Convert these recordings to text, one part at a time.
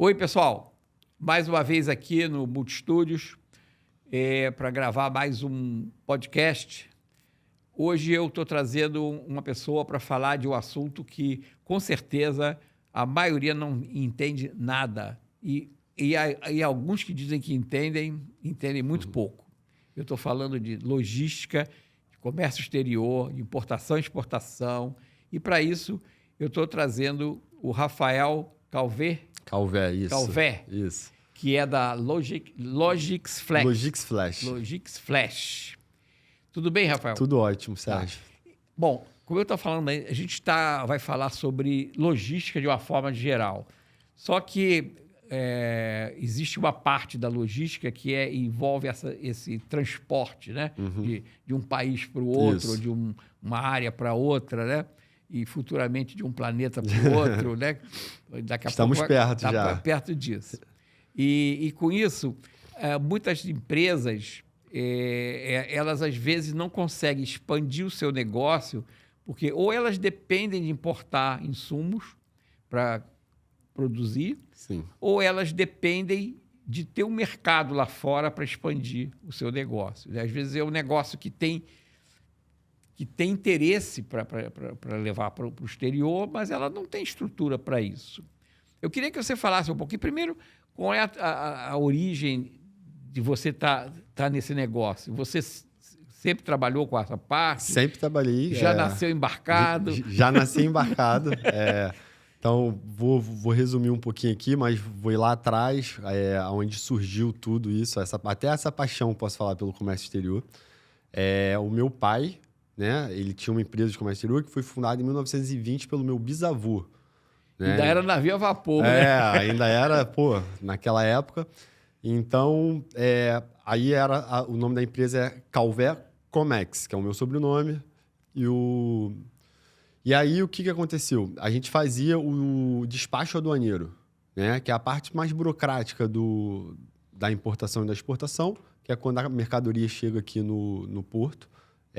Oi, pessoal. Mais uma vez aqui no Multistúdios para gravar mais um podcast. Hoje eu estou trazendo uma pessoa para falar de um assunto que, com certeza, a maioria não entende nada. E alguns que dizem que entendem muito pouco. Eu estou falando de logística, de comércio exterior, de importação e exportação. E, para isso, eu estou trazendo o Rafael Calvé, Isso. que é da Logix Flash. Tudo bem, Rafael? Tudo ótimo, Sérgio. Bom, como eu estou falando, a gente vai falar sobre logística de uma forma geral. Só que existe uma parte da logística que envolve esse transporte, né? De um país para o outro, ou de uma área para outra, né? E futuramente de um planeta para o outro, né? Daqui a Estamos pouco perto já. Perto disso. E com isso, muitas empresas, elas às vezes não conseguem expandir o seu negócio, porque ou elas dependem de importar insumos para produzir, Sim. ou elas dependem de ter um mercado lá fora para expandir o seu negócio. Às vezes é um negócio que tem interesse para levar para o exterior, mas ela não tem estrutura para isso. Eu queria que você falasse um pouquinho, primeiro, qual é a origem de você estar nesse negócio. Você sempre trabalhou com essa parte? Sempre trabalhei. Já nasceu embarcado? Já nasci embarcado. Então, vou resumir um pouquinho aqui, mas vou ir lá atrás, onde surgiu tudo isso, até essa paixão, posso falar, pelo comércio exterior. O meu pai, né, ele tinha uma empresa de comércio exterior que foi fundada em 1920 pelo meu bisavô. Né? Ainda era navio a vapor, né? Ainda era, naquela época. Então, aí o nome da empresa é Calvé Comex, que é o meu sobrenome. E aí, o que aconteceu? A gente fazia o despacho aduaneiro, né? Que é a parte mais burocrática da importação e da exportação, que é quando a mercadoria chega aqui no porto.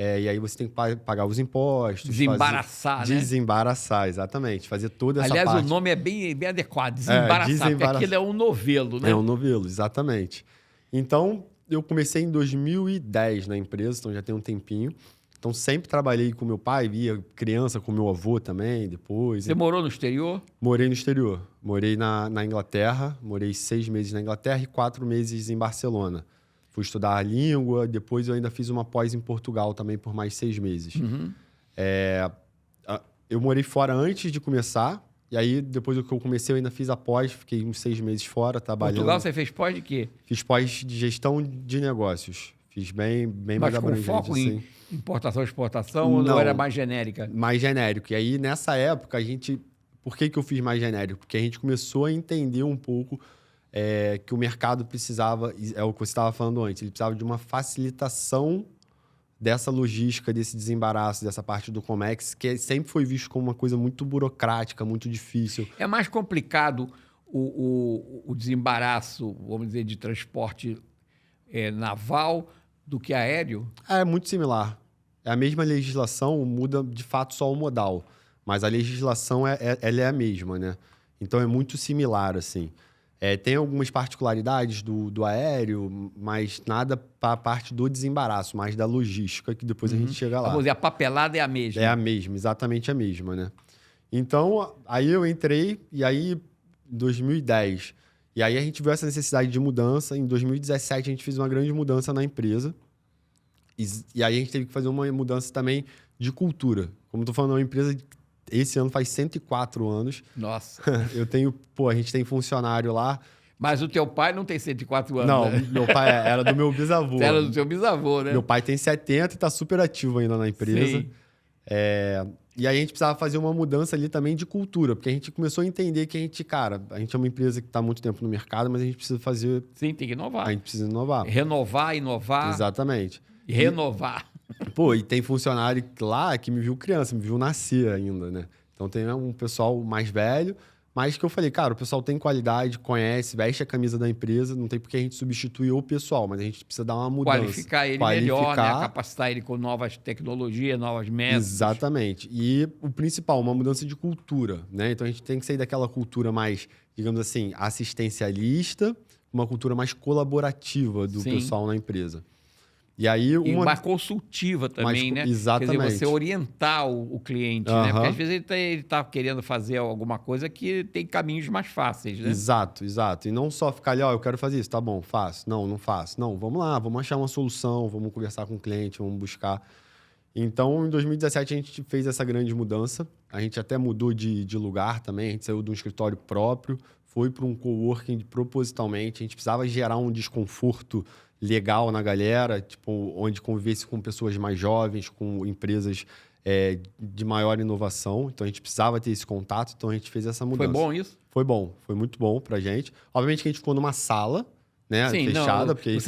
E aí você tem que pagar os impostos. Desembaraçar, né? Desembaraçar, exatamente. Fazer toda essa parte. Aliás, o nome é bem adequado, desembaraçar, porque aquilo é um novelo, né? É um novelo, exatamente. Então, eu comecei em 2010 na empresa, então já tem um tempinho. Então, sempre trabalhei com meu pai, via criança com meu avô também, depois. Você morou no exterior? Morei no exterior. Morei na Inglaterra, morei 6 meses na Inglaterra e 4 meses em Barcelona. Fui estudar a língua, depois eu ainda fiz uma pós em Portugal também por mais 6 meses. Eu morei fora antes de começar, e aí depois que eu comecei eu ainda fiz a pós, fiquei uns 6 meses fora trabalhando. Portugal você fez pós de quê? Fiz pós de gestão de negócios. Fiz bem mais abrangente. Mas com foco assim. em importação e exportação ou não era mais genérica? Mais genérico. E aí nessa época Por que eu fiz mais genérico? Porque a gente começou a entender um pouco que o mercado precisava, é o que você estava falando antes, ele precisava de uma facilitação dessa logística, desse desembaraço, dessa parte do Comex, que sempre foi visto como uma coisa muito burocrática, muito difícil. É mais complicado o desembaraço, vamos dizer, de transporte naval do que aéreo? É muito similar. É a mesma legislação, muda de fato só o modal, mas a legislação ela é a mesma, né? Então é muito similar, assim. Tem algumas particularidades do aéreo, mas nada para a parte do desembaraço, mais da logística, que depois a gente chega lá. Vamos dizer, a papelada é a mesma. É a mesma, exatamente a mesma, né? Então, aí eu entrei, e aí, em 2010, e aí a gente viu essa necessidade de mudança. Em 2017, a gente fez uma grande mudança na empresa. E aí a gente teve que fazer uma mudança também de cultura. Como eu tô falando, é uma empresa esse ano faz 104 anos. Nossa. A gente tem funcionário lá. Mas o teu pai não tem 104 anos, Não, né? Meu pai era do meu bisavô. Era do teu bisavô, né? Meu pai tem 70 e tá super ativo ainda na empresa. Sim. E aí a gente precisava fazer uma mudança ali também de cultura, porque a gente começou a entender que a gente é uma empresa que está há muito tempo no mercado, mas a gente precisa fazer... Sim, tem que inovar. A gente precisa inovar. Renovar, inovar. Exatamente. E renovar. E tem funcionário lá que me viu criança, me viu nascer ainda, né? Então tem um pessoal mais velho, mas que eu falei, cara, o pessoal tem qualidade, conhece, veste a camisa da empresa, não tem por que a gente substituir o pessoal, mas a gente precisa dar uma mudança. Qualificar ele melhor, né? Capacitar ele com novas tecnologias, novos métodos. Exatamente. E o principal, uma mudança de cultura, né? Então a gente tem que sair daquela cultura mais digamos assim, assistencialista, uma cultura mais colaborativa do pessoal na empresa. E aí E mais consultiva também, né? Exatamente. Quer dizer, você orientar o cliente, né? Porque às vezes ele tá querendo fazer alguma coisa que tem caminhos mais fáceis, né? Exato. E não só ficar ali, eu quero fazer isso, tá bom, faço. Não faço. Não, vamos lá, vamos achar uma solução, vamos conversar com o cliente, vamos buscar. Então, em 2017, a gente fez essa grande mudança. A gente até mudou de lugar também, a gente saiu de um escritório próprio, foi para um coworking propositalmente. A gente precisava gerar um desconforto legal na galera, tipo, onde convivesse com pessoas mais jovens, com empresas de maior inovação. Então, a gente precisava ter esse contato, então a gente fez essa mudança. Foi bom isso? Foi bom, foi muito bom pra gente. Obviamente que a gente ficou numa sala, né, fechada, porque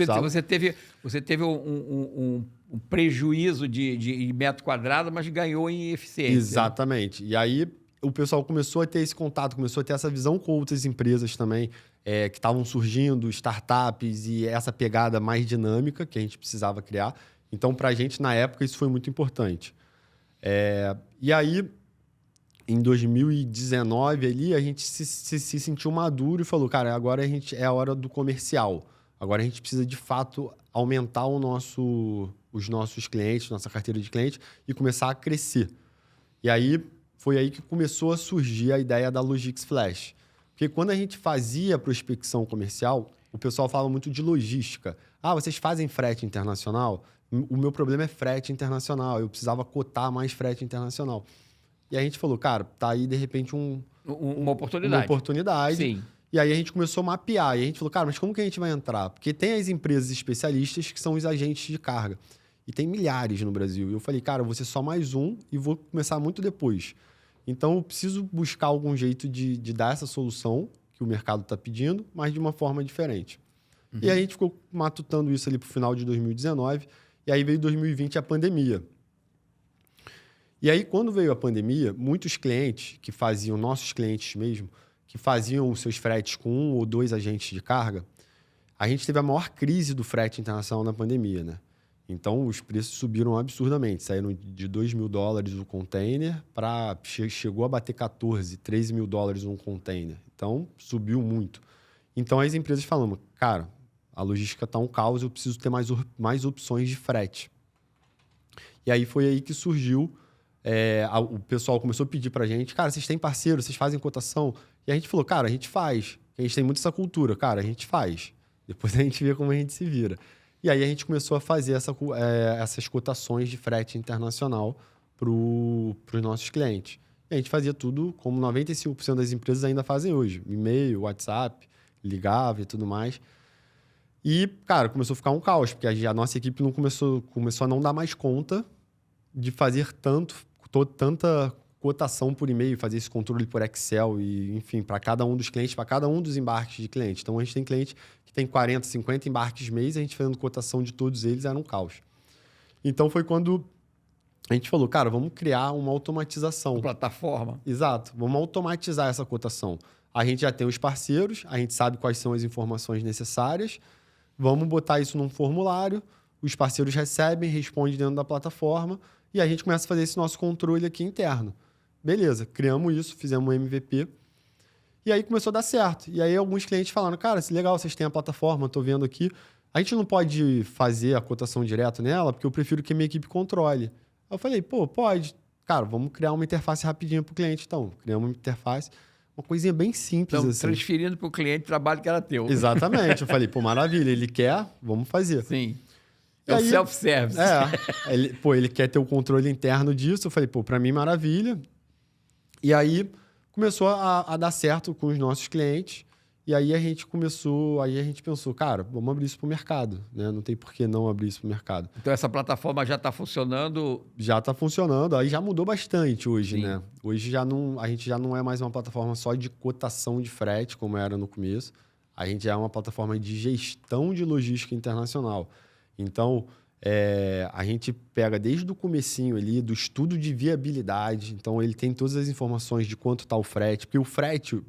você teve um prejuízo de metro quadrado, mas ganhou em eficiência. Exatamente. E aí o pessoal começou a ter esse contato, começou a ter essa visão com outras empresas também, que estavam surgindo, startups e essa pegada mais dinâmica que a gente precisava criar. Então, para a gente, na época, isso foi muito importante. E aí, em 2019, ali, a gente se sentiu maduro e falou, cara, agora é a hora do comercial. Agora a gente precisa, de fato, aumentar os nossos clientes, nossa carteira de clientes e começar a crescer. E aí, foi aí que começou a surgir a ideia da Logix Flash. Porque quando a gente fazia prospecção comercial, o pessoal fala muito de logística. Vocês fazem frete internacional? O meu problema é frete internacional. Eu precisava cotar mais frete internacional. E a gente falou, cara, tá aí, de repente, uma oportunidade. Uma oportunidade. Sim. E aí a gente começou a mapear. E a gente falou, cara, mas como que a gente vai entrar? Porque tem as empresas especialistas que são os agentes de carga. E tem milhares no Brasil. E eu falei, cara, eu vou ser só mais um e vou começar muito depois. Então, eu preciso buscar algum jeito de dar essa solução que o mercado está pedindo, mas de uma forma diferente. E aí a gente ficou matutando isso ali para o final de 2019. E aí veio 2020 a pandemia. E aí, quando veio a pandemia, muitos clientes que faziam, nossos clientes mesmo, que faziam os seus fretes com 1 ou 2 agentes de carga, a gente teve a maior crise do frete internacional na pandemia, né? Então, os preços subiram absurdamente. Saíram de $2.000 o container para... Chegou a bater 14, 13 mil dólares um container. Então, subiu muito. Então, as empresas falam, cara, a logística está um caos, eu preciso ter mais opções de frete. E aí, foi aí que surgiu... o pessoal começou a pedir para a gente, cara, vocês têm parceiro, vocês fazem cotação? E a gente falou, cara, a gente faz. A gente tem muito essa cultura, cara, a gente faz. Depois a gente vê como a gente se vira. E aí a gente começou a fazer essas cotações de frete internacional para os nossos clientes. E a gente fazia tudo como 95% das empresas ainda fazem hoje. E-mail, WhatsApp, ligava e tudo mais. E, cara, começou a ficar um caos, porque a nossa equipe não começou a não dar mais conta de fazer tanta cotação por e-mail, fazer esse controle por Excel e, enfim, para cada um dos clientes, para cada um dos embarques de cliente. Então, a gente tem cliente que tem 40, 50 embarques mês, a gente fazendo cotação de todos eles, era um caos. Então, foi quando a gente falou, cara, vamos criar uma automatização. Uma plataforma. Exato, vamos automatizar essa cotação. A gente já tem os parceiros, a gente sabe quais são as informações necessárias, vamos botar isso num formulário, os parceiros recebem, respondem dentro da plataforma e a gente começa a fazer esse nosso controle aqui interno. Beleza, criamos isso, fizemos um MVP e aí começou a dar certo. E aí alguns clientes falaram, cara, legal, vocês têm a plataforma, estou vendo aqui. A gente não pode fazer a cotação direto nela porque eu prefiro que a minha equipe controle. Eu falei, pode. Cara, vamos criar uma interface rapidinho para o cliente. Então, criamos uma interface, uma coisinha bem simples. Então, assim. transferindo para o cliente o trabalho que era teu. Exatamente. Eu falei, maravilha, ele quer, vamos fazer. Sim. É o self-service. Ele quer ter o controle interno disso. Eu falei, para mim, maravilha. E aí, começou a dar certo com os nossos clientes. E aí, a gente pensou, cara, vamos abrir isso para o mercado. Né? Não tem por que não abrir isso para o mercado. Então, essa plataforma já está funcionando? Já está funcionando. Aí já mudou bastante hoje, Sim. né? Hoje a gente já não é mais uma plataforma só de cotação de frete, como era no começo. A gente já é uma plataforma de gestão de logística internacional. Então, a gente pega desde o comecinho ali, do estudo de viabilidade. Então, ele tem todas as informações de quanto está o frete. Porque o frete,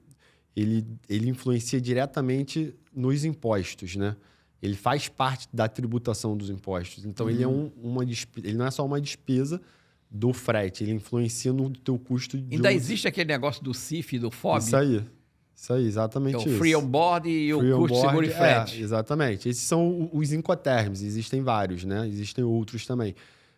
ele influencia diretamente nos impostos, né? Ele faz parte da tributação dos impostos. Então, ele não é só uma despesa do frete. Ele influencia no teu custo de... Ainda existe aquele negócio do CIF, do FOB? Isso aí. Isso aí, exatamente Então, isso. free on board e Free o on custo, board, seguro e frete. exatamente. Esses são os Incoterms, existem vários, né? Existem outros também.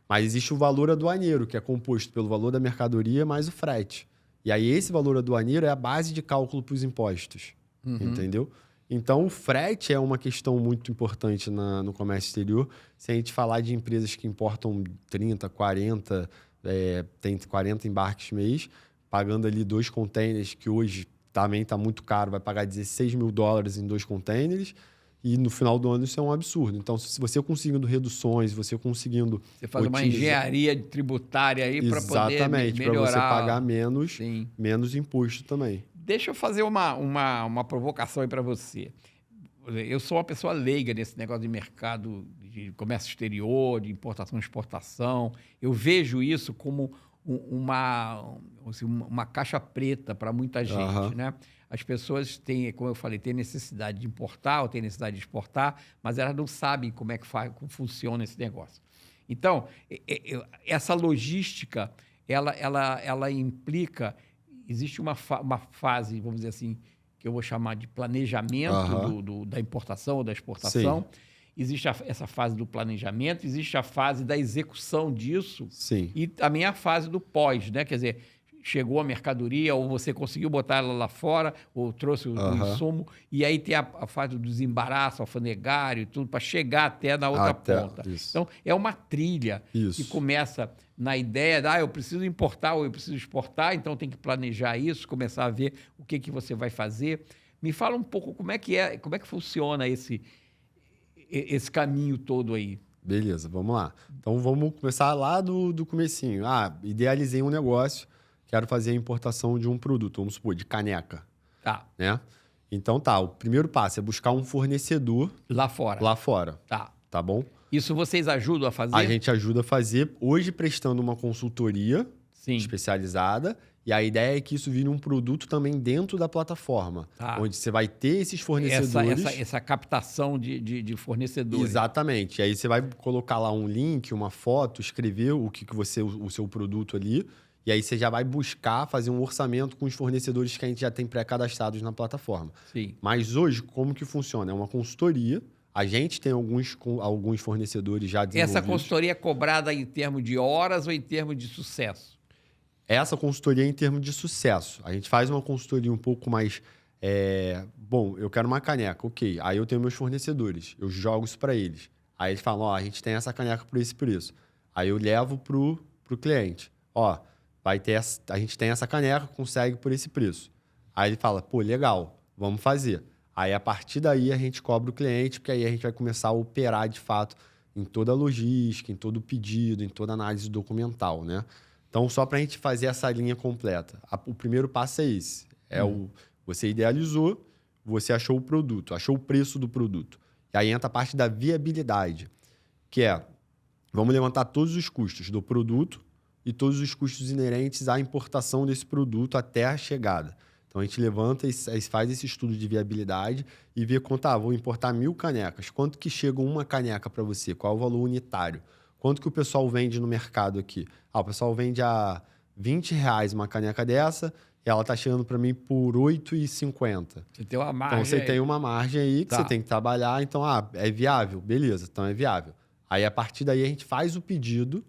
Mas existe o valor aduaneiro, que é composto pelo valor da mercadoria mais o frete. E aí esse valor aduaneiro é a base de cálculo para os impostos, entendeu? Então, o frete é uma questão muito importante no comércio exterior. Se a gente falar de empresas que importam 30, 40, tem 40 embarques mês, pagando ali 2 containers, que hoje também está muito caro, vai pagar $16 mil em 2 containers, e no final do ano isso é um absurdo. Então, se você conseguindo reduções, você conseguindo... Você faz uma engenharia tributária aí para poder melhorar. Exatamente, para você pagar Sim. menos imposto também. Deixa eu fazer uma provocação aí para você. Eu sou uma pessoa leiga nesse negócio de mercado de comércio exterior, de importação e exportação. Eu vejo isso como uma caixa preta para muita gente, né? As pessoas têm, como eu falei, têm necessidade de importar ou têm necessidade de exportar, mas elas não sabem como é que como funciona esse negócio. Então, essa logística, ela implica... Existe uma fase, vamos dizer assim, que eu vou chamar de planejamento da importação ou da exportação. Sim. Existe essa fase do planejamento, existe a fase da execução disso. Sim. E também a fase do pós, né? Quer dizer, chegou a mercadoria, ou você conseguiu botar ela lá fora, ou trouxe o insumo, e aí tem a fase do desembaraço, alfandegário e tudo, para chegar até na outra ponta. Isso. Então, é uma trilha que começa na ideia de, eu preciso importar ou eu preciso exportar, então tem que planejar isso, começar a ver o que você vai fazer. Me fala um pouco como é que funciona esse caminho todo aí. Beleza, vamos lá. Então, vamos começar lá do comecinho. Idealizei um negócio, quero fazer a importação de um produto, vamos supor, de caneca. Tá. Né? Então, o primeiro passo é buscar um fornecedor... Lá fora. Tá bom? Isso vocês ajudam a fazer? A gente ajuda a fazer, hoje prestando uma consultoria especializada, e a ideia é que isso vire um produto também dentro da plataforma, onde você vai ter esses fornecedores... Essa captação de fornecedores. Exatamente. E aí você vai colocar lá um link, uma foto, escrever o seu produto ali, e aí você já vai buscar fazer um orçamento com os fornecedores que a gente já tem pré-cadastrados na plataforma. Sim. Mas hoje, como que funciona? É uma consultoria. A gente tem alguns fornecedores já desenvolvidos. Essa consultoria é cobrada em termos de horas ou em termos de sucesso? Essa consultoria é em termos de sucesso. A gente faz uma consultoria um pouco mais... Bom, eu quero uma caneca, ok. Aí eu tenho meus fornecedores, eu jogo isso para eles. Aí eles falam, a gente tem essa caneca por esse preço. Aí eu levo pro cliente. A gente tem essa caneca, consegue por esse preço. Aí ele fala, legal, vamos fazer. Aí, a partir daí, a gente cobra o cliente, porque aí a gente vai começar a operar, de fato, em toda a logística, em todo o pedido, em toda a análise documental, né? Então, só para a gente fazer essa linha completa. O primeiro passo é esse. Você idealizou, você achou o produto, achou o preço do produto. E aí entra a parte da viabilidade, que vamos levantar todos os custos do produto e todos os custos inerentes à importação desse produto até a chegada. Então, a gente levanta e faz esse estudo de viabilidade e vê quanto, vou importar 1.000 canecas. Quanto que chega uma caneca para você? Qual é o valor unitário? Quanto que o pessoal vende no mercado aqui? O pessoal vende a R$20 uma caneca dessa e ela está chegando para mim por R$8,50. Você tem uma margem. Então, você tem uma margem aí que você tem que trabalhar. Então, é viável? Beleza, então é viável. Aí, a partir daí, a gente faz o pedido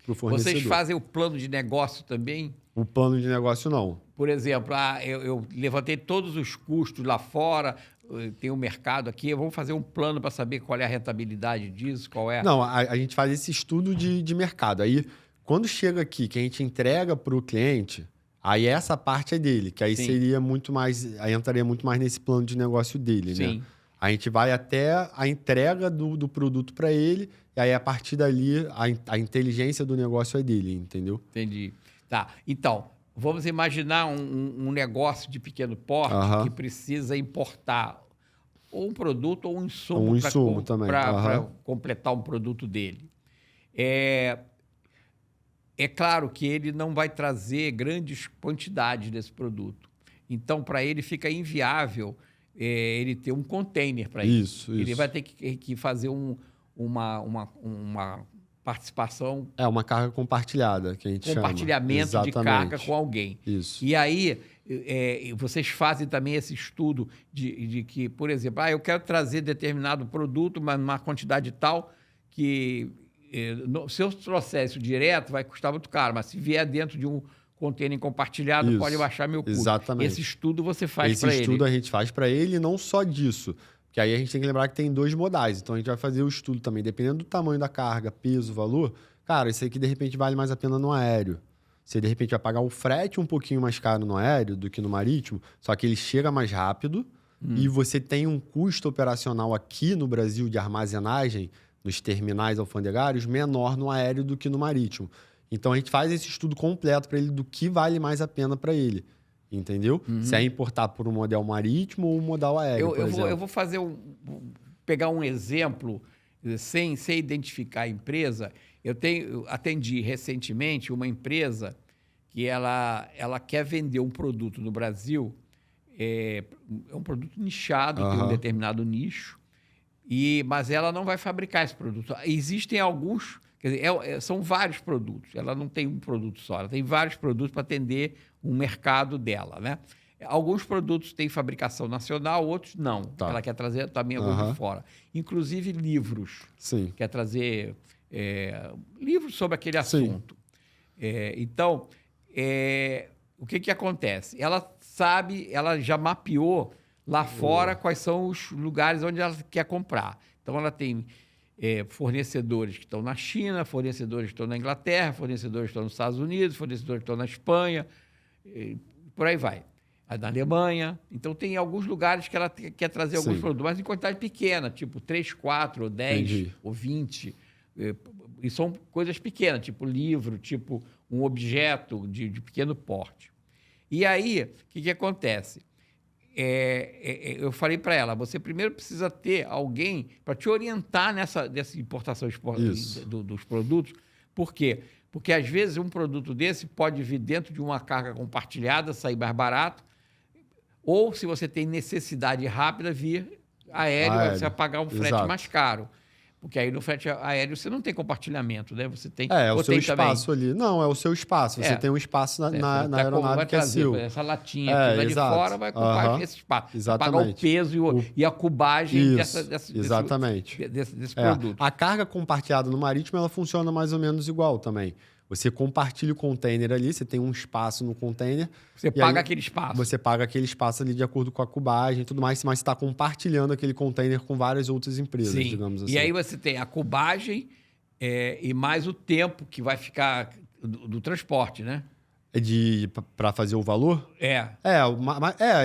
para o fornecedor. Vocês fazem o plano de negócio também? O plano de negócio, não. Por exemplo, eu levantei todos os custos lá fora, tem um mercado aqui, vamos fazer um plano para saber qual é a rentabilidade disso, qual é... Não, a gente faz esse estudo de mercado. Aí, quando chega aqui, que a gente entrega para o cliente, aí essa parte é dele, que aí seria muito mais... Aí entraria muito mais nesse plano de negócio dele, né? A gente vai até a entrega do produto para ele, e aí, a partir dali, a inteligência do negócio é dele, entendeu? Entendi. Tá, então, vamos imaginar um negócio de pequeno porte que precisa importar ou um produto ou um insumo para completar um produto dele. É claro que ele não vai trazer grandes quantidades desse produto. Então, para ele fica inviável ele ter um container para isso. Ele vai ter que fazer uma participação, uma carga compartilhada, que a gente chama. compartilhamento de carga com alguém. Isso. E aí, vocês fazem também esse estudo de que, por exemplo, eu quero trazer determinado produto, mas numa quantidade tal que, se eu trouxer isso direto, vai custar muito caro, mas se vier dentro de um container compartilhado, Isso. pode baixar meu custo. Exatamente. Esse estudo você faz para ele. Esse estudo a gente faz para ele, e não só disso. Porque aí a gente tem que lembrar que tem 2 modais. Então, a gente vai fazer o estudo também, dependendo do tamanho da carga, peso, valor. Cara, isso aqui, de repente, vale mais a pena no aéreo. Você, de repente, vai pagar o frete um pouquinho mais caro no aéreo do que no marítimo, só que ele chega mais rápido e você tem um custo operacional aqui no Brasil de armazenagem, nos terminais alfandegários, menor no aéreo do que no marítimo. Então, a gente faz esse estudo completo para ele do que vale mais a pena para ele. Entendeu? Se é importar por um modal marítimo ou um modal aéreo, por exemplo. Eu vou fazer pegar um exemplo, sem identificar a empresa. Eu atendi recentemente uma empresa que ela quer vender um produto no Brasil, é um produto nichado, tem um determinado nicho, mas ela não vai fabricar esse produto. Existem alguns, quer dizer, são vários produtos. Ela não tem um produto só, ela tem vários produtos para atender um mercado dela, né? Alguns produtos têm fabricação nacional, outros não. Tá. Ela quer trazer também alguns de fora. Inclusive livros. Sim. Quer trazer livros sobre aquele assunto. Então, o que acontece? Ela já mapeou lá fora quais são os lugares onde ela quer comprar. Então, ela tem fornecedores que estão na China, fornecedores que estão na Inglaterra, fornecedores que estão nos Estados Unidos, fornecedores que estão na Espanha, por aí vai. Na Alemanha. Então, tem alguns lugares que ela quer trazer alguns produtos, mas em quantidade pequena, tipo 3, 4, ou 10, ou 20. E são coisas pequenas, tipo livro, tipo um objeto de pequeno porte. E aí, o que acontece? Eu falei para ela, você primeiro precisa ter alguém para te orientar nessa importação dos produtos. Por quê? Porque, às vezes, um produto desse pode vir dentro de uma carga compartilhada, sair mais barato, ou, se você tem necessidade rápida, vir aéreo. Você vai pagar um frete mais caro. Porque aí no frete aéreo você não tem compartilhamento, né? Você tem... o seu espaço ali. Não, é o seu espaço. Você tem um espaço na aeronave que é seu. Essa latinha aqui de fora vai ocupar esse espaço. Exatamente. Vai pagar o peso e a cubagem desse produto. A carga compartilhada no marítimo, ela funciona mais ou menos igual também. Você compartilha o container ali, você tem um espaço no container. Você paga aquele espaço. Você paga aquele espaço ali de acordo com a cubagem e tudo mais, mas você está compartilhando aquele container com várias outras empresas, digamos assim. E aí você tem a cubagem e mais o tempo que vai ficar do transporte, né? Para fazer o valor?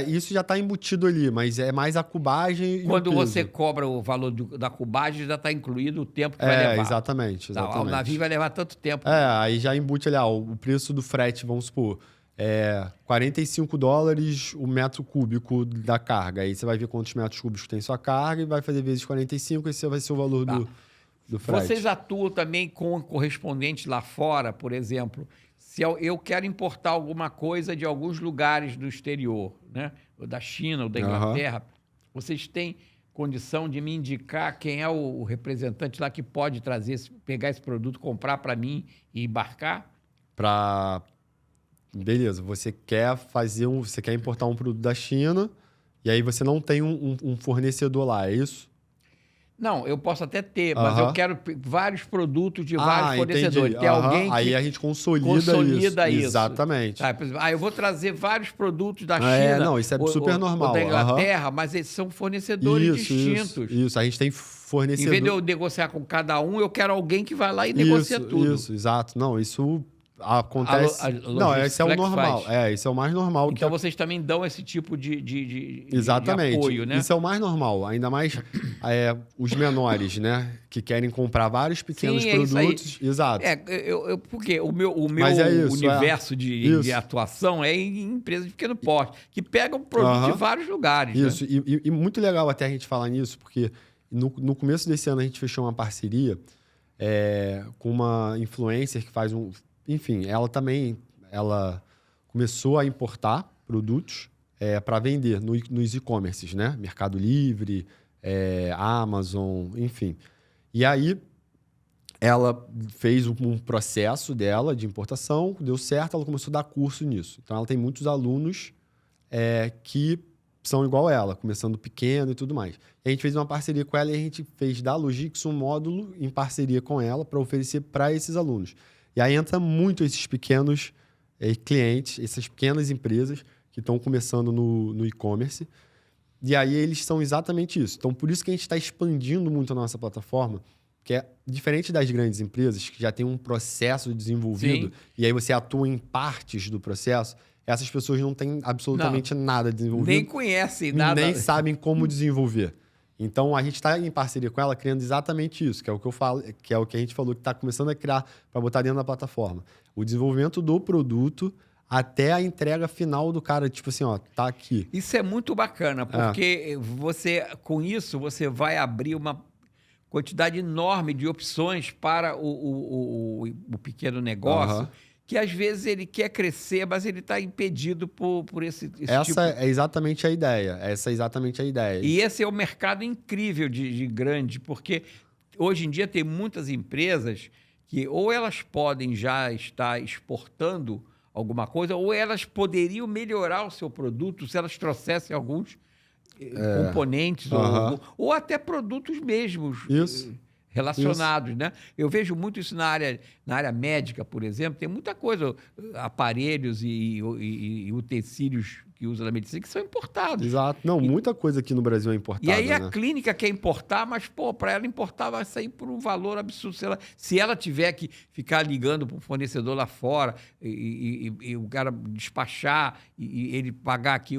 Isso já está embutido ali, mas é mais a cubagem. Quando você cobra o valor da cubagem, já está incluído o tempo que vai levar. Exatamente. O navio vai levar tanto tempo. Aí já embute ali, o preço do frete, vamos supor, $45 o metro cúbico da carga. Aí você vai ver quantos metros cúbicos tem sua carga e vai fazer vezes 45, esse vai ser o valor do frete. Vocês atuam também com correspondentes lá fora, por exemplo. Se eu quero importar alguma coisa de alguns lugares do exterior, né? Ou da China ou da Inglaterra, vocês têm condição de me indicar quem é o representante lá que pode pegar esse produto, comprar para mim e embarcar? Beleza, você quer importar um produto da China e aí você não tem um fornecedor lá, é isso? Não, eu posso até ter, mas eu quero vários produtos de vários fornecedores. Tem alguém que aí a gente consolida isso. Exatamente. Por exemplo, eu vou trazer vários produtos da China. Isso é super normal. Ou da Inglaterra, mas eles são fornecedores distintos. Isso, a gente tem fornecedor. Em vez de eu negociar com cada um, eu quero alguém que vai lá e negocia tudo. Isso, exato. Não, isso acontece... esse é o normal. Isso é o mais normal. Então, vocês também dão esse tipo de Exatamente. De apoio, né? Isso é o mais normal. Ainda mais os menores, né? Que querem comprar vários pequenos produtos. Exato. Porque o meu universo de atuação é em empresas de pequeno porte, que pegam produtos de vários lugares. Isso. Né? E muito legal até a gente falar nisso, porque no começo desse ano a gente fechou uma parceria com uma influencer que faz Enfim, ela começou a importar produtos para vender nos e-commerces, né? Mercado Livre, Amazon, enfim. E aí, ela fez um processo dela de importação, deu certo, ela começou a dar curso nisso. Então, ela tem muitos alunos que são igual ela, começando pequeno e tudo mais. E a gente fez uma parceria com ela e a gente fez da Logix um módulo em parceria com ela para oferecer para esses alunos. E aí entra muito esses pequenos clientes, essas pequenas empresas que estão começando no e-commerce. E aí eles são exatamente isso. Então, por isso que a gente está expandindo muito a nossa plataforma, que é diferente das grandes empresas, que já tem um processo desenvolvido, Sim. e aí você atua em partes do processo. Essas pessoas não têm absolutamente nada desenvolvido. Nem conhecem nada. Nem sabem como desenvolver. Então, a gente está em parceria com ela criando exatamente isso, que é o que eu falo, que é o que a gente falou que está começando a criar para botar dentro da plataforma. O desenvolvimento do produto até a entrega final do cara, tipo assim, ó, tá aqui. Isso é muito bacana, porque com isso, você vai abrir uma quantidade enorme de opções para o pequeno negócio, que às vezes ele quer crescer, mas ele está impedido por esse Essa tipo... é exatamente a ideia. Essa é exatamente a ideia. E esse é um mercado incrível de grande, porque hoje em dia tem muitas empresas que ou elas podem já estar exportando alguma coisa, ou elas poderiam melhorar o seu produto se elas trouxessem alguns componentes ou até produtos mesmos. Isso. Relacionados, né? Eu vejo muito isso na área médica, por exemplo. Tem muita coisa, aparelhos e utensílios que usa na medicina que são importados. Exato. Não, muita coisa aqui no Brasil é importada. E aí a clínica quer importar, mas, para ela importar vai sair por um valor absurdo. Se ela tiver que ficar ligando para um fornecedor lá fora e o cara despachar e ele pagar aqui,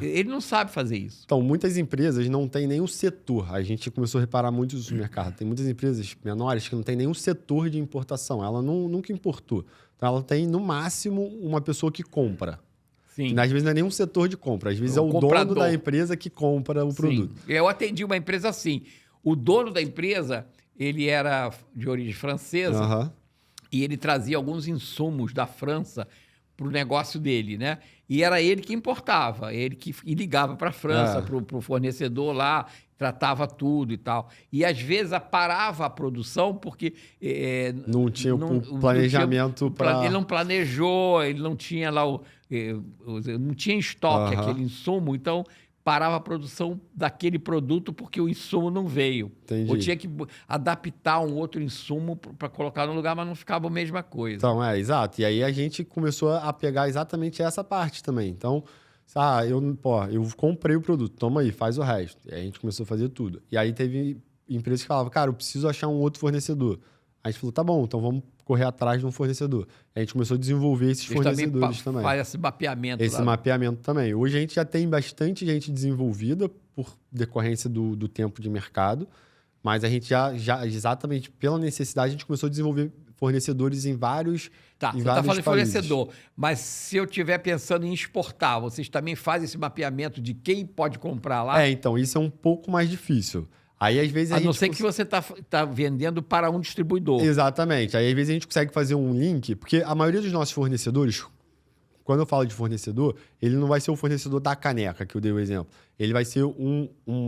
ele não sabe fazer isso. Então, muitas empresas não têm nenhum setor. A gente começou a reparar muito isso no mercado. Tem muitas empresas menores que não têm nenhum setor de importação. Ela nunca importou. Então, ela tem, no máximo, uma pessoa que compra. Sim. Que, às vezes não é nem um setor de compra. Às vezes é o comprador. dono da empresa que compra o produto. Eu atendi uma empresa assim. O dono da empresa, ele era de origem francesa e ele trazia alguns insumos da França para o negócio dele, né? E era ele que importava, ele que ligava para a França, para o fornecedor lá, tratava tudo e tal. E, às vezes, parava a produção porque... não tinha o planejamento para... Ele não planejou, ele não tinha lá não tinha em estoque aquele insumo, então parava a produção daquele produto porque o insumo não veio. Entendi. Ou tinha que adaptar um outro insumo para colocar no lugar, mas não ficava a mesma coisa. Então, exato. E aí a gente começou a pegar exatamente essa parte também. Então, eu comprei o produto, toma aí, faz o resto. E aí a gente começou a fazer tudo. E aí teve empresas que falavam, cara, eu preciso achar um outro fornecedor. Aí a gente falou, tá bom, então vamos correr atrás de um fornecedor. E a gente começou a desenvolver esses fornecedores também. Faz esse mapeamento. Esse mapeamento também. Hoje a gente já tem bastante gente desenvolvida por decorrência do tempo de mercado, mas a gente já exatamente pela necessidade, a gente começou a desenvolver fornecedores em vários você está falando de fornecedor, mas se eu estiver pensando em exportar, vocês também fazem esse mapeamento de quem pode comprar lá? Então, isso é um pouco mais difícil. Aí, às vezes, a não ser que você tá vendendo para um distribuidor. Exatamente. Aí, às vezes, a gente consegue fazer um link, porque a maioria dos nossos fornecedores, quando eu falo de fornecedor, ele não vai ser o fornecedor da caneca, que eu dei o exemplo. Ele vai ser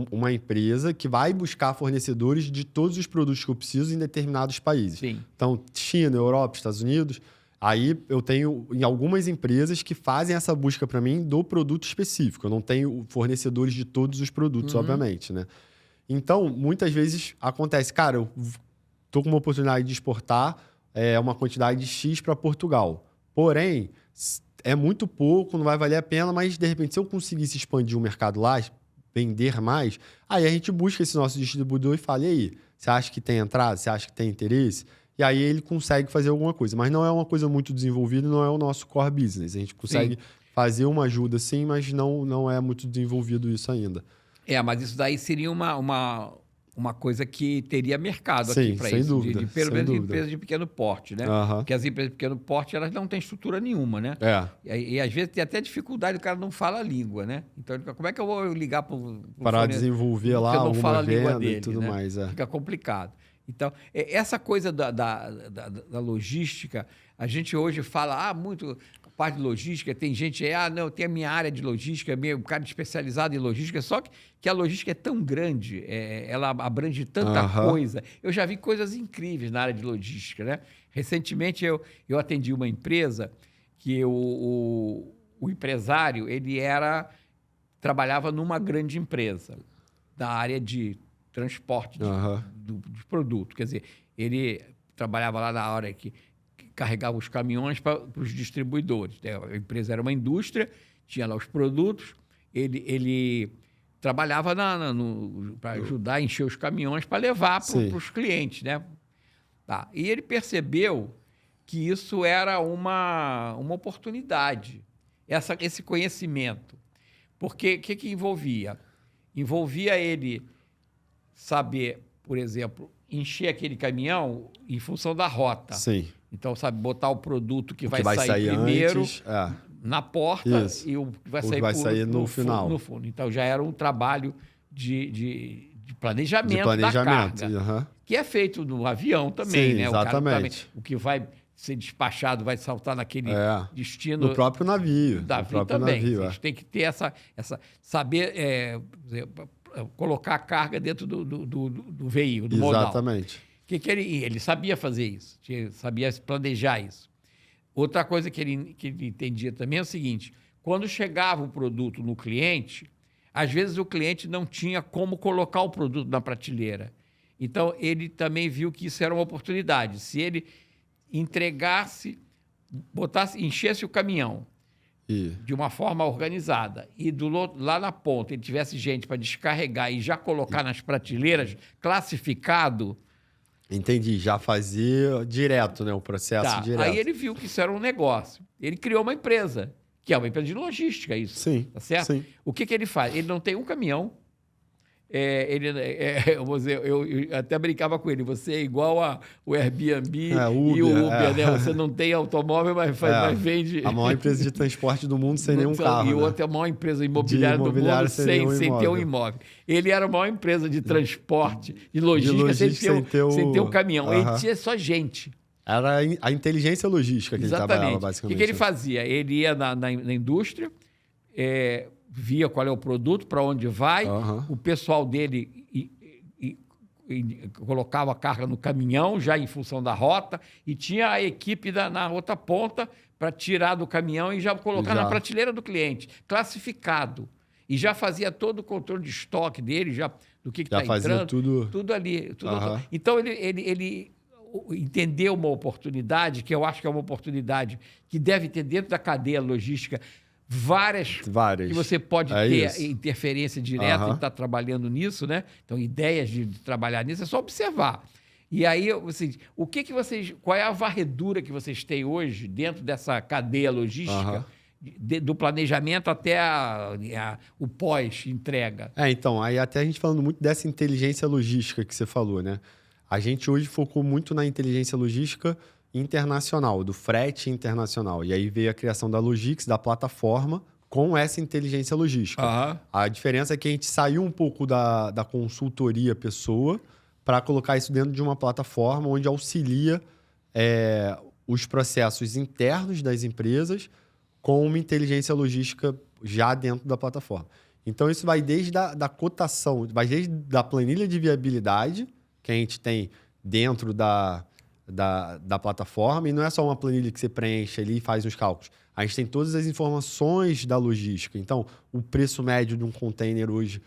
uma empresa que vai buscar fornecedores de todos os produtos que eu preciso em determinados países. Sim. Então, China, Europa, Estados Unidos. Aí, eu tenho em algumas empresas que fazem essa busca para mim do produto específico. Eu não tenho fornecedores de todos os produtos, obviamente, né? Então, muitas vezes acontece, cara, eu tô com uma oportunidade de exportar uma quantidade de X para Portugal. Porém, é muito pouco, não vai valer a pena, mas, de repente, se eu conseguisse expandir o mercado lá, vender mais, aí a gente busca esse nosso distribuidor e fala, e aí, você acha que tem entrada? Você acha que tem interesse? E aí ele consegue fazer alguma coisa. Mas não é uma coisa muito desenvolvida, não é o nosso core business. A gente consegue fazer uma ajuda, sim, mas não é muito desenvolvido isso ainda. Mas isso daí seria uma coisa que teria mercado aqui para isso. Dúvida, pelo menos empresas de pequeno porte, né? Porque as empresas de pequeno porte, elas não têm estrutura nenhuma, né? E às vezes tem até dificuldade, o cara não fala a língua, né? Então, como é que eu vou ligar para desenvolver lá alguma fala a língua dele, e tudo mais. Fica complicado. Então, essa coisa da logística, a gente hoje fala muito... parte de logística, tem gente, não, eu tenho a minha área de logística, meu cara especializado em logística, só que a logística é tão grande, ela abrange tanta coisa. Eu já vi coisas incríveis na área de logística, né? Recentemente, eu atendi uma empresa que o empresário, trabalhava numa grande empresa da área de transporte de produto. Quer dizer, ele trabalhava lá na hora que carregava os caminhões para os distribuidores. A empresa era uma indústria, tinha lá os produtos, ele trabalhava para ajudar a encher os caminhões para levar para os clientes, né? Tá. E ele percebeu que isso era uma oportunidade, esse conhecimento. Porque o que envolvia? Envolvia ele saber, por exemplo, encher aquele caminhão em função da rota. Sim. Então, sabe, botar o produto que vai sair primeiro antes, na porta isso. e o que vai sair no final. No fundo. Então, já era um trabalho de planejamento da carga, que é feito no avião também, sim, né? Exatamente. O que vai ser despachado vai saltar naquele destino. No próprio navio. Também. A gente tem que ter essa saber colocar a carga dentro do veículo, do modal. Exatamente. Ele sabia fazer isso, sabia planejar isso. Outra coisa que ele entendia também é o seguinte: quando chegava o produto no cliente, às vezes o cliente não tinha como colocar o produto na prateleira. Então, ele também viu que isso era uma oportunidade. Se ele entregasse, enchesse o caminhão de uma forma organizada e lá na ponta ele tivesse gente para descarregar e já colocar nas prateleiras, classificado. Entendi, já fazia direto, né? O processo direto. Aí ele viu que isso era um negócio. Ele criou uma empresa, que é uma empresa de logística, isso. Sim. Tá certo? Sim. O que ele faz? Ele não tem um caminhão. Eu até brincava com ele, você é igual o Airbnb Uber, e o Uber, né? Você não tem automóvel, mas vende... A maior empresa de transporte do mundo sem nenhum carro. E outra é a maior empresa imobiliária do mundo sem ter um imóvel. Ele era a maior empresa de transporte, de logística sem ter um caminhão. Ele tinha só gente. Era a inteligência logística que ele trabalhava, basicamente. O que ele fazia? Ele ia na indústria, via qual é o produto, para onde vai, o pessoal dele colocava a carga no caminhão, já em função da rota, e tinha a equipe na outra ponta para tirar do caminhão e já colocar na prateleira do cliente, classificado. E já fazia todo o controle de estoque dele, do que está entrando. Tudo ali. Então, ele entendeu uma oportunidade, que eu acho que é uma oportunidade que deve ter dentro da cadeia logística várias que você pode ter interferência direta e estar trabalhando nisso, né? Então, ideias de trabalhar nisso, é só observar. E aí, qual é a varredura que vocês têm hoje dentro dessa cadeia logística, do planejamento até o pós-entrega? Então, aí até a gente falando muito dessa inteligência logística que você falou, né? A gente hoje focou muito na inteligência logística internacional, do frete internacional. E aí veio a criação da Logix, da plataforma, com essa inteligência logística. A diferença é que a gente saiu um pouco da consultoria pessoa para colocar isso dentro de uma plataforma onde auxilia os processos internos das empresas com uma inteligência logística já dentro da plataforma. Então, isso vai desde da cotação, vai desde da planilha de viabilidade que a gente tem dentro da plataforma, e não é só uma planilha que você preenche ali e faz os cálculos. A gente tem todas as informações da logística. Então, o preço médio de um container hoje,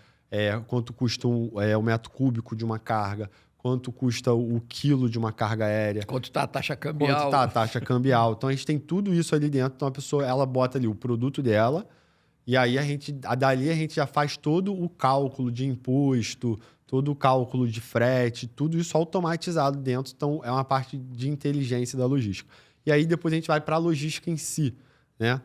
quanto custa o metro cúbico de uma carga, quanto custa o quilo de uma carga aérea. Quanto está a taxa cambial. Quanto está a taxa cambial. Então, a gente tem tudo isso ali dentro. Então, a pessoa ela bota ali o produto dela e aí dali a gente já faz todo o cálculo de imposto, todo o cálculo de frete, tudo isso automatizado dentro. Então, é uma parte de inteligência da logística. E aí, depois a gente vai para a logística em si, né?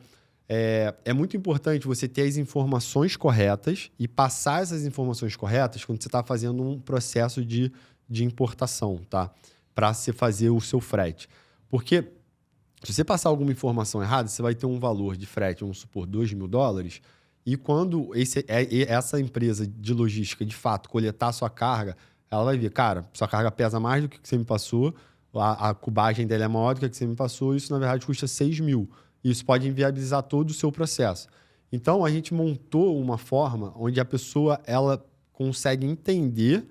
É muito importante você ter as informações corretas e passar essas informações corretas quando você está fazendo um processo de importação, tá? Para você fazer o seu frete. Porque se você passar alguma informação errada, você vai ter um valor de frete, vamos supor, $2.000, e quando essa empresa de logística, de fato, coletar a sua carga, ela vai ver, cara, sua carga pesa mais do que você me passou, a cubagem dela é maior do que você me passou, isso, na verdade, custa 6 mil. Isso pode inviabilizar todo o seu processo. Então, a gente montou uma forma onde a pessoa ela consegue entender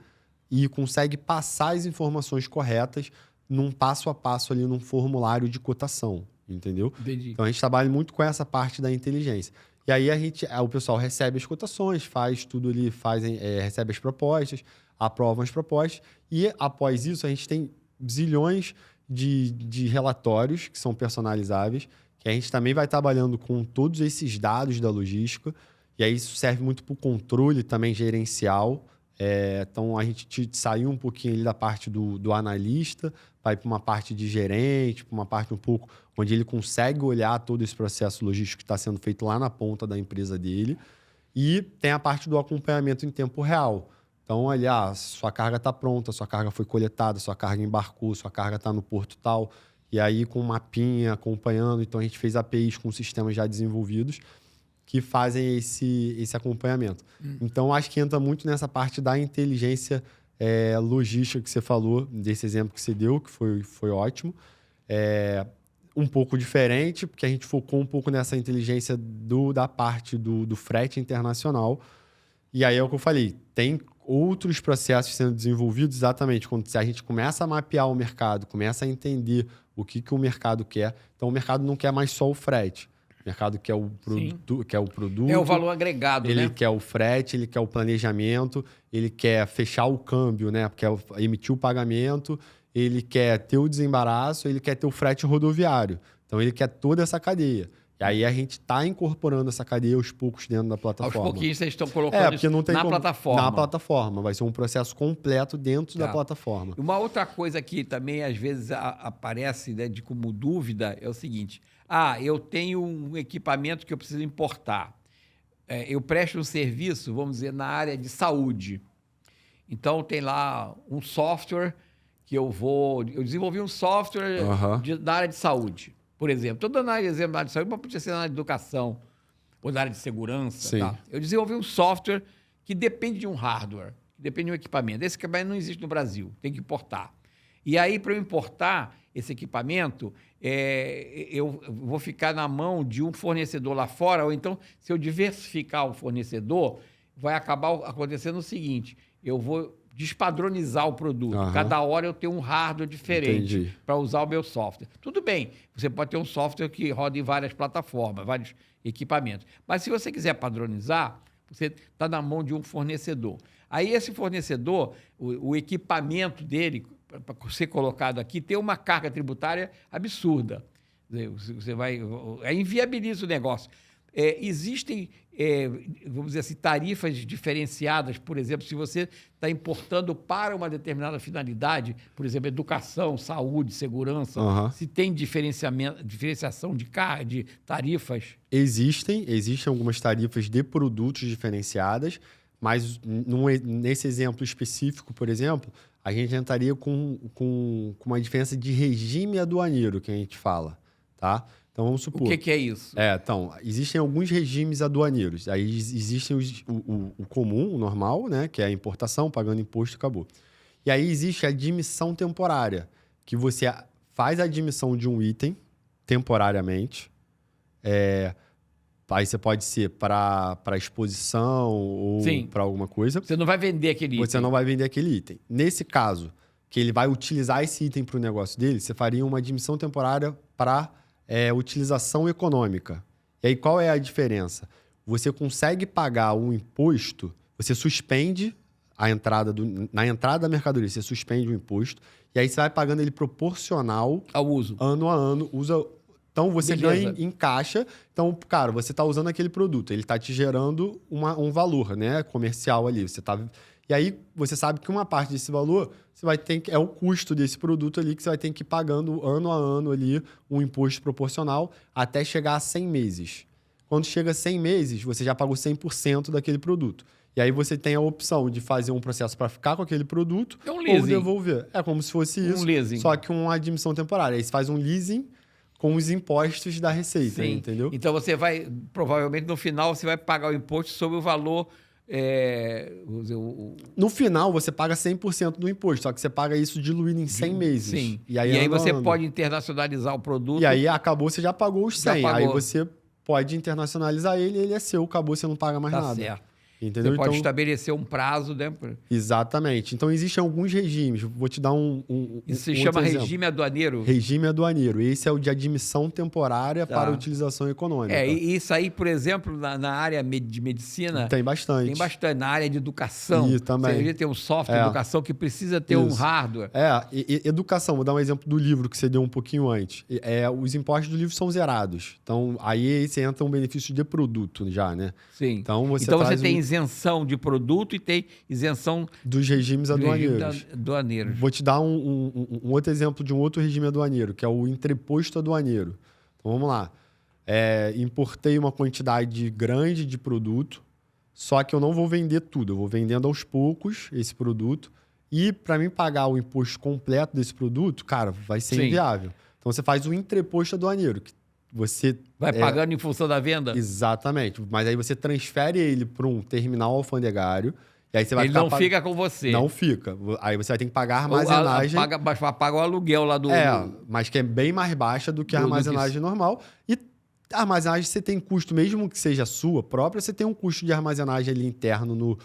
e consegue passar as informações corretas num passo a passo ali, num formulário de cotação, entendeu? Entendi. Então, a gente trabalha muito com essa parte da inteligência. E aí, o pessoal recebe as cotações, faz tudo ali, recebe as propostas, aprovam as propostas. E, após isso, a gente tem zilhões de relatórios que são personalizáveis, que a gente também vai trabalhando com todos esses dados da logística. E aí, isso serve muito para o controle também gerencial. Então, a gente saiu um pouquinho ali da parte do analista, vai para uma parte de gerente, para uma parte um pouco onde ele consegue olhar todo esse processo logístico que está sendo feito lá na ponta da empresa dele. E tem a parte do acompanhamento em tempo real. Então, ali, sua carga está pronta, sua carga foi coletada, sua carga embarcou, sua carga está no porto tal. E aí, com um mapinha acompanhando. Então, a gente fez APIs com sistemas já desenvolvidos que fazem esse acompanhamento. Então, acho que entra muito nessa parte da inteligência logística que você falou, desse exemplo que você deu, que foi ótimo. Um pouco diferente, porque a gente focou um pouco nessa inteligência da parte do frete internacional. E aí é o que eu falei, tem outros processos sendo desenvolvidos exatamente quando a gente começa a mapear o mercado, começa a entender o que o mercado quer. Então, o mercado não quer mais só o frete. O mercado quer o produto. É o valor agregado, ele né? quer o frete, ele quer o planejamento, ele quer fechar o câmbio, né? Quer emitir o pagamento, ele quer ter o desembaraço, ele quer ter o frete rodoviário. Então, ele quer toda essa cadeia. E aí, a gente está incorporando essa cadeia aos poucos dentro da plataforma. Aos pouquinhos vocês estão colocando porque não tem plataforma. Na plataforma. Vai ser um processo completo dentro da plataforma. Uma outra coisa que também, às vezes, aparece, né, como dúvida é o seguinte. Eu tenho um equipamento que eu preciso importar. Eu presto um serviço, vamos dizer, na área de saúde. Então, tem lá um software que eu desenvolvi um software da área de saúde, por exemplo. Estou dando exemplo da área de saúde, mas podia ser na área de educação ou na área de segurança. Tá? Eu desenvolvi um software que depende de um hardware, que depende de um equipamento. Esse equipamento não existe no Brasil, tem que importar. E aí, para eu importar esse equipamento, eu vou ficar na mão de um fornecedor lá fora, ou então, se eu diversificar o fornecedor, vai acabar acontecendo o seguinte, eu vou despadronizar o produto. Cada hora eu tenho um hardware diferente para usar o meu software. Tudo bem, você pode ter um software que roda em várias plataformas, vários equipamentos. Mas se você quiser padronizar, você está na mão de um fornecedor. Aí esse fornecedor, o equipamento dele, para ser colocado aqui, tem uma carga tributária absurda. Inviabiliza o negócio. Existem, vamos dizer assim, tarifas diferenciadas, por exemplo, se você está importando para uma determinada finalidade, por exemplo, educação, saúde, segurança, se tem diferenciação de tarifas? Existem algumas tarifas de produtos diferenciadas, mas nesse exemplo específico, por exemplo, a gente entraria com uma diferença de regime aduaneiro, que a gente fala, tá? Então, vamos supor... O que é isso? Então, existem alguns regimes aduaneiros. Aí existem o comum, o normal, né? Que é a importação, pagando imposto e acabou. E aí existe a admissão temporária, que você faz a admissão de um item temporariamente. Aí você pode ser para exposição ou para alguma coisa. Você não vai vender aquele item. Você não vai vender aquele item. Nesse caso, que ele vai utilizar esse item para o negócio dele, você faria uma admissão temporária para... utilização econômica. E aí, qual é a diferença? Você consegue pagar um imposto, você suspende a entrada na entrada da mercadoria, você suspende o imposto, e aí você vai pagando ele proporcional ao uso. Ano a ano. Então, você ganha em caixa. Então, cara, você está usando aquele produto, ele está te gerando um valor, né, comercial ali. E aí, você sabe que uma parte desse valor você vai ter é o custo desse produto ali que você vai ter que ir pagando ano a ano ali um imposto proporcional até chegar a 100 meses. Quando chega a 100 meses, você já pagou 100% daquele produto. E aí você tem a opção de fazer um processo para ficar com aquele produto ou devolver. É como se fosse isso, leasing. Só que uma admissão temporária. Aí você faz um leasing com os impostos da receita, entendeu? Então você vai, provavelmente no final, você vai pagar o imposto sobre o valor vou dizer, No final, você paga 100% do imposto, só que você paga isso diluído em 100 meses. Sim. E aí você pode internacionalizar o produto. E aí acabou, você já pagou os 100. pagou. Aí você pode internacionalizar ele é seu, acabou, você não paga mais Tá nada. certo. Entendeu? Você pode Então, estabelecer um prazo, né? exatamente. Então, existem alguns regimes. Vou te dar Isso se um chama outro exemplo. regime aduaneiro? Regime aduaneiro. Esse é o de admissão temporária Tá. para utilização econômica. E isso aí, por exemplo, na área de medicina... Tem bastante. Tem bastante. Na área de educação. Isso também. Você tem um software de educação que precisa ter um hardware. Educação. Vou dar um exemplo do livro que você deu um pouquinho antes. Os impostos do livro são zerados. Então, aí você entra um benefício de produto já, né? Sim. Então, você tem isenção de produto e tem isenção dos regimes aduaneiros. Vou te dar um outro exemplo de um outro regime aduaneiro, que é o entreposto aduaneiro. Então, vamos lá. Importei uma quantidade grande de produto, só que eu não vou vender tudo. Eu vou vendendo aos poucos esse produto. E para mim pagar o imposto completo desse produto, cara, vai ser inviável. Então, você faz o entreposto aduaneiro, que você... Vai pagando em função da venda? Exatamente. Mas aí você transfere ele para um terminal alfandegário. E aí você vai ele não fica com você. Não fica. Aí você vai ter que pagar a armazenagem. Paga o aluguel lá do... mas que é bem mais baixa do que a armazenagem normal. E a armazenagem você tem custo, mesmo que seja sua própria, você tem um custo de armazenagem ali interno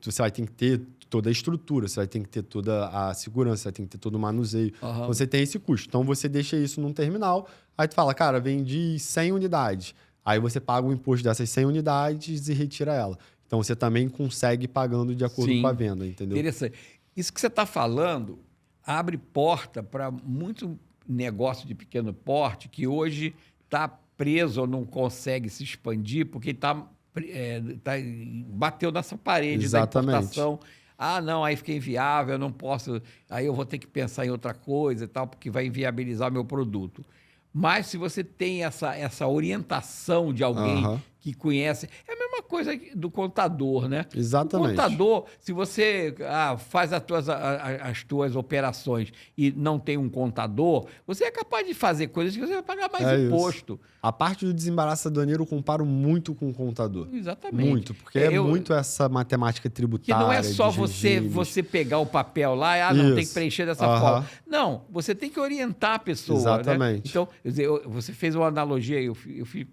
você vai ter que ter toda a estrutura, você vai ter que ter toda a segurança, você vai ter que ter todo o manuseio. Então, você tem esse custo. Então, você deixa isso num terminal, aí tu fala, cara, vendi 100 unidades. Aí você paga o imposto dessas 100 unidades e retira ela. Então, você também consegue ir pagando de acordo com a venda, entendeu? Interessante. Isso que você está falando abre porta para muito negócio de pequeno porte que hoje está preso ou não consegue se expandir porque bateu nessa parede da importação. Não, aí fica inviável, eu não posso... Aí eu vou ter que pensar em outra coisa e tal, porque vai inviabilizar meu produto. Mas se você tem essa orientação de alguém que conhece... É a mesma coisa do contador, né? Exatamente. O contador, se você faz as tuas operações e não tem um contador, você é capaz de fazer coisas que você vai pagar mais imposto. Isso. A parte do desembaraço aduaneiro eu comparo muito com o contador. Exatamente. Muito, porque muito essa matemática tributária. Que não é só você pegar o papel lá não tem que preencher dessa forma. Não, você tem que orientar a pessoa. Exatamente. Né? Então, quer dizer, você fez uma analogia, eu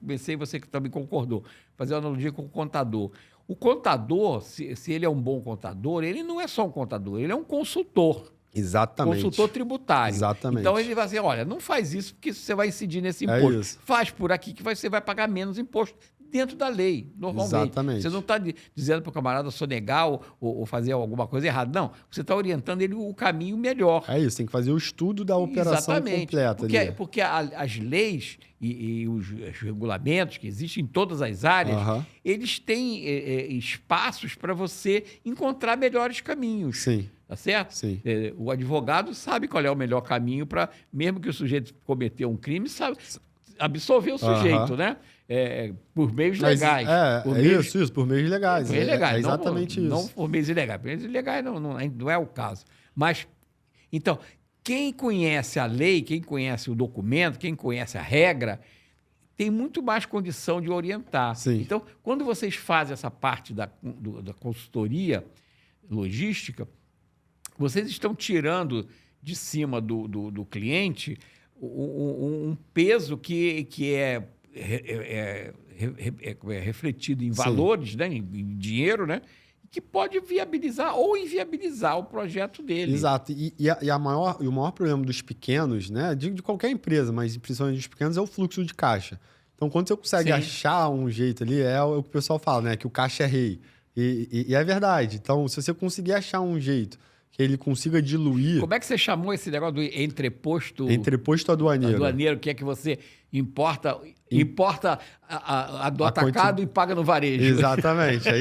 comecei, você que também concordou, fazer uma analogia com o contador. O contador, se ele é um bom contador, ele não é só um contador, ele é um consultor. Exatamente. Consultor tributário. Exatamente. Então ele vai dizer, olha, não faz isso porque você vai incidir nesse imposto. Isso. Faz por aqui que você vai pagar menos imposto dentro da lei, normalmente. Exatamente. Você não está dizendo para o camarada sonegar ou fazer alguma coisa errada. Não, você está orientando ele o caminho melhor. É isso, tem que fazer o estudo da operação completa. Porque as leis e os regulamentos que existem em todas as áreas, eles têm espaços para você encontrar melhores caminhos. Sim. Tá certo? Sim. O advogado sabe qual é o melhor caminho para, mesmo que o sujeito cometeu um crime, sabe absolver o sujeito, né? Por meios legais. Isso, por meios legais. É exatamente isso. Não por meios ilegais. Por meios ilegais não é o caso. Mas, então, quem conhece a lei, quem conhece o documento, quem conhece a regra, tem muito mais condição de orientar. Sim. Então, quando vocês fazem essa parte da consultoria logística, vocês estão tirando de cima do cliente um peso que é refletido em valores, né, em dinheiro, né, que pode viabilizar ou inviabilizar o projeto dele. Exato. O maior problema dos pequenos, né, de qualquer empresa, mas principalmente dos pequenos, é o fluxo de caixa. Então, quando você consegue achar um jeito ali, é o que o pessoal fala, né, que o caixa é rei. E é verdade. Então, se você conseguir achar um jeito que ele consiga diluir... Como é que você chamou esse negócio do entreposto... Entreposto aduaneiro. Aduaneiro, que é que você importa do atacado e paga no varejo. Exatamente. É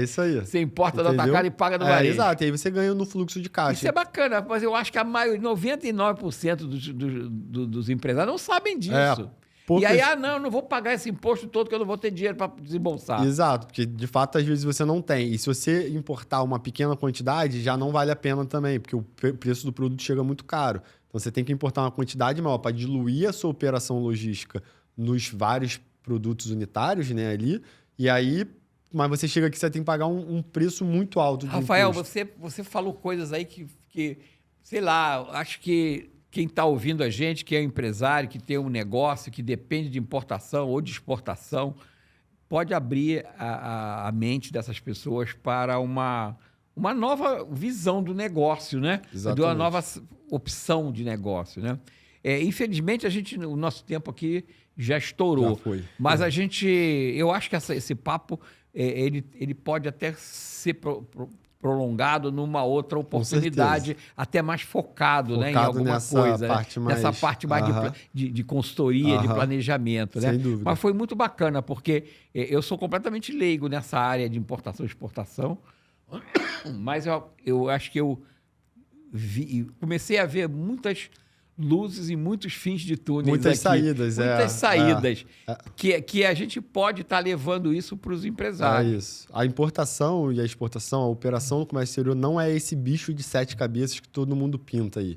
isso aí. Você importa do atacado e paga no varejo. Exato. E aí você ganha no fluxo de caixa. Isso é bacana, mas eu acho que 99% dos empresários não sabem disso. E aí, não vou pagar esse imposto todo que eu não vou ter dinheiro para desembolsar. Exato, porque de fato às vezes você não tem. E se você importar uma pequena quantidade, já não vale a pena também, porque o preço do produto chega muito caro. Então você tem que importar uma quantidade maior para diluir a sua operação logística nos vários produtos unitários, né, ali. E aí, mas você chega aqui, você tem que pagar um preço muito alto de Rafael, imposto. você falou coisas aí que, sei lá, acho que quem está ouvindo a gente, que é empresário, que tem um negócio, que depende de importação ou de exportação, pode abrir a mente dessas pessoas para uma nova visão do negócio, né? Exatamente. De uma nova opção de negócio, né? Infelizmente, o nosso tempo aqui já estourou. Já foi. Mas eu acho que esse papo, ele pode até ser prolongado numa outra oportunidade, até mais focado, né, em alguma nessa coisa. Parte né? mais... Nessa parte mais de consultoria, de planejamento. Né? Sem dúvida. Mas foi muito bacana, porque eu sou completamente leigo nessa área de importação e exportação, mas eu acho que eu comecei a ver muitas luzes e muitos fins de túneis muitas aqui. Saídas, muitas saídas. Que a gente pode estar levando isso para os empresários. É isso. A importação e a exportação, a operação no comércio exterior não é esse bicho de 7 cabeças que todo mundo pinta aí.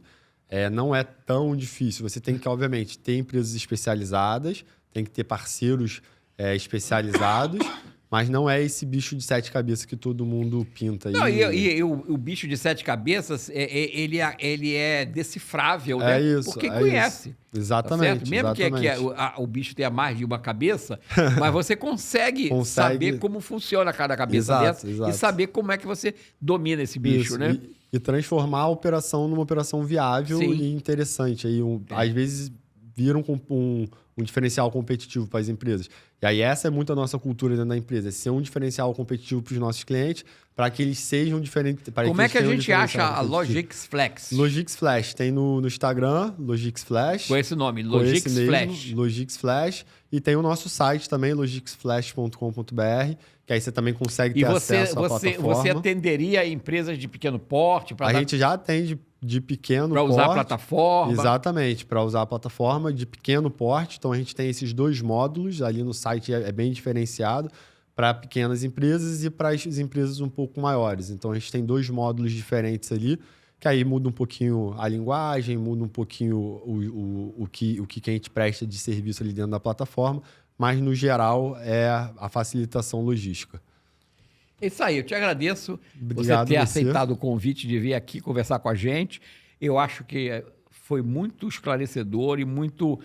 Não é tão difícil. Você tem que, obviamente, ter empresas especializadas, tem que ter parceiros especializados, mas não é esse bicho de 7 cabeças que todo mundo pinta aí. Não, e o bicho de 7 cabeças, ele é decifrável, né? Isso, Porque conhece. Isso. Exatamente. Tá mesmo exatamente. que o bicho tenha mais de uma cabeça, mas você consegue saber como funciona cada cabeça dessa e saber como é que você domina esse bicho, isso. né? E transformar a operação numa operação viável Sim. e interessante. Aí, às vezes, viram um diferencial competitivo para as empresas. E aí essa é muito a nossa cultura dentro da empresa, ser um diferencial competitivo para os nossos clientes, para que eles sejam diferentes. Como é que a gente acha a Logix Flex? Logix Flash. Tem no Instagram, Logix Flash. Com esse nome, Logix Flash. Logix Flash. E tem o nosso site também, logixflash.com.br, que aí você também consegue ter acesso à plataforma. Você atenderia empresas de pequeno porte? A gente já atende de pequeno porte. Para usar a plataforma? Exatamente, para usar a plataforma de pequeno porte. Então, a gente tem esses 2 módulos. Ali no site é bem diferenciado para pequenas empresas e para as empresas um pouco maiores. Então, a gente tem 2 módulos diferentes ali, que aí muda um pouquinho a linguagem, muda um pouquinho o que a gente presta de serviço ali dentro da plataforma, mas, no geral, é a facilitação logística. É isso aí, eu te agradeço Obrigado você ter aceitado o convite de vir aqui conversar com a gente. Eu acho que foi muito esclarecedor e muito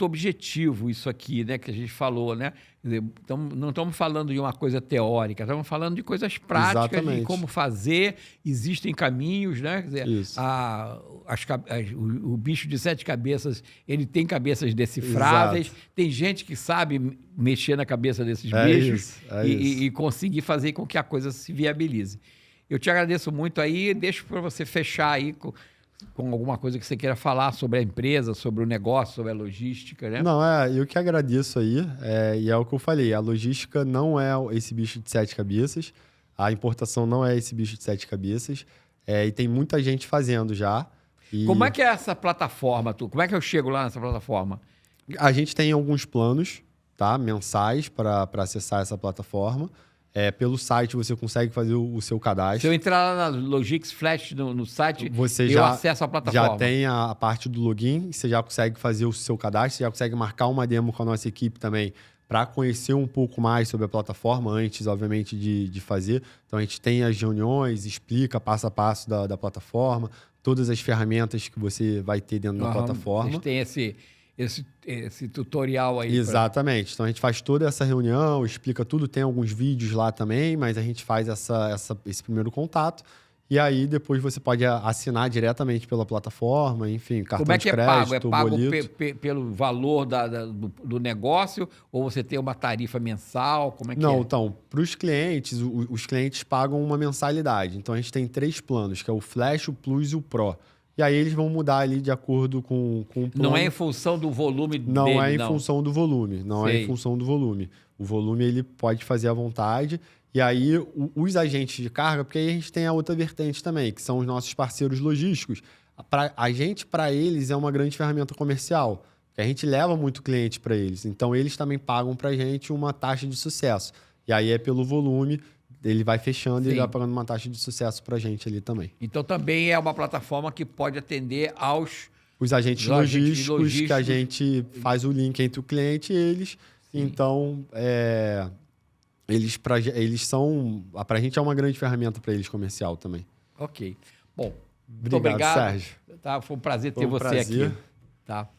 objetivo isso aqui, né, que a gente falou, né? Quer dizer, não estamos falando de uma coisa teórica, estamos falando de coisas práticas, Exatamente. de como fazer. Existem caminhos, né? Quer dizer, o bicho de 7 cabeças, ele tem cabeças decifráveis. Exato. Tem gente que sabe mexer na cabeça desses bichos isso. E conseguir fazer com que a coisa se viabilize. Eu te agradeço muito aí, deixo para você fechar aí com alguma coisa que você queira falar sobre a empresa, sobre o negócio, sobre a logística, né? Não, eu que agradeço aí, e é o que eu falei, a logística não é esse bicho de 7 cabeças, a importação não é esse bicho de 7 cabeças, e tem muita gente fazendo já. Como é que é essa plataforma, Como é que eu chego lá nessa plataforma? A gente tem alguns planos, tá, mensais para acessar essa plataforma. Pelo site você consegue fazer o seu cadastro. Se eu entrar lá na Logix Flash no site, você eu acesso a plataforma. Já tem a parte do login, você já consegue fazer o seu cadastro, você já consegue marcar uma demo com a nossa equipe também para conhecer um pouco mais sobre a plataforma, antes, obviamente, de fazer. Então, a gente tem as reuniões, explica passo a passo da plataforma, todas as ferramentas que você vai ter dentro da plataforma. Vocês têm esse tutorial aí. Exatamente. Então, a gente faz toda essa reunião, explica tudo. Tem alguns vídeos lá também, mas a gente faz esse primeiro contato. E aí, depois você pode assinar diretamente pela plataforma, enfim, cartão de crédito, Como é que boleto. pago? Pelo valor do negócio? Ou você tem uma tarifa mensal? Como é que Não, é? então, para os clientes, os clientes pagam uma mensalidade. Então, a gente tem 3 planos, que é o Flash, o Plus e o Pro. E aí eles vão mudar ali de acordo com o plano. Não é em função do volume dele, não. Não é em função do volume. Não é em função do volume. O volume ele pode fazer à vontade. E aí os agentes de carga, porque aí a gente tem a outra vertente também, que são os nossos parceiros logísticos. Para eles, é uma grande ferramenta comercial. Que a gente leva muito cliente para eles. Então, eles também pagam para a gente uma taxa de sucesso. E aí é pelo volume. Ele vai fechando e ele vai pagando uma taxa de sucesso para a gente ali também. Então, também é uma plataforma que pode atender os agentes logísticos, que a gente faz o link entre o cliente e eles. Sim. Então, eles são... Pra gente é uma grande ferramenta para eles comercial também. Ok. Bom, muito obrigado. Sérgio. Tá, foi um prazer ter Foi um você prazer. aqui. Tá?